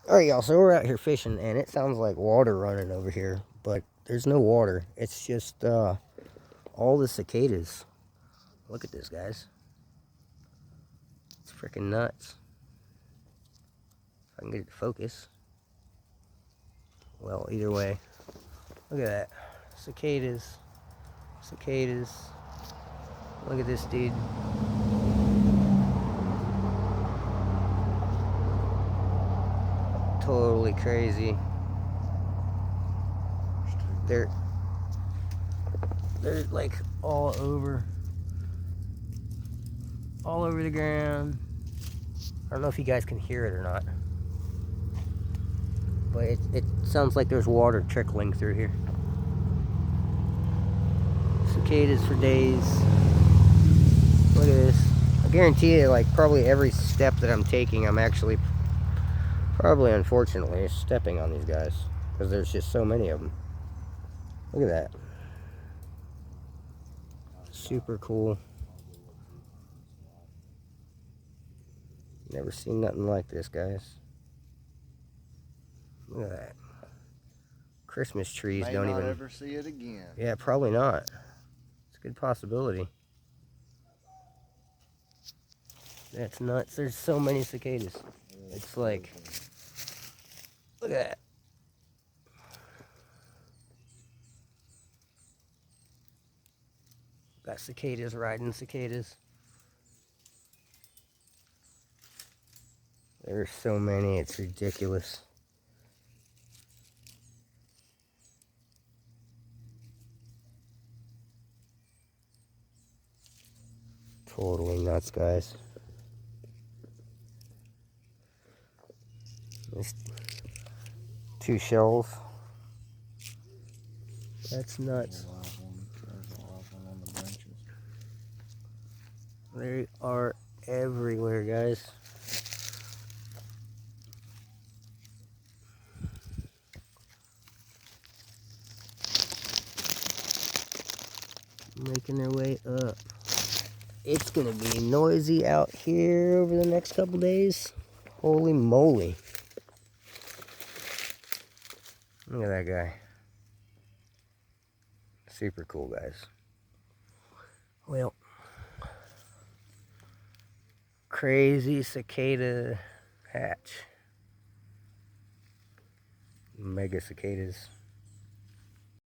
Alright, y'all, so we're out here fishing, and it sounds like water running over here, but there's no water. It's just all the cicadas. Look at this, guys. It's freaking nuts. If I can get it to focus. Well, either way, look at that. Cicadas. Cicadas. Look at this dude. Totally crazy. They're like all over the ground. I don't know if you guys can hear it or not, but it sounds like there's water trickling through here. Cicadas for days. Look at this. I guarantee you, like, probably every step that I'm taking, I'm actually, probably unfortunately, stepping on these guys, because there's just so many of them. Look at that. Super cool. Never seen nothing like this, guys. Look at that. Christmas trees don't even... May not ever see it again. Yeah, probably not. It's a good possibility. That's nuts. There's so many cicadas. It's like... Look at that. Got cicadas riding cicadas. There's so many, it's ridiculous. Totally nuts, guys. There's 2 shells. That's nuts. They are everywhere, guys. Making their way up. It's gonna be noisy out here over the next couple days. Holy moly. Look at that guy. Super cool, guys. Well, crazy cicada hatch. Mega cicadas.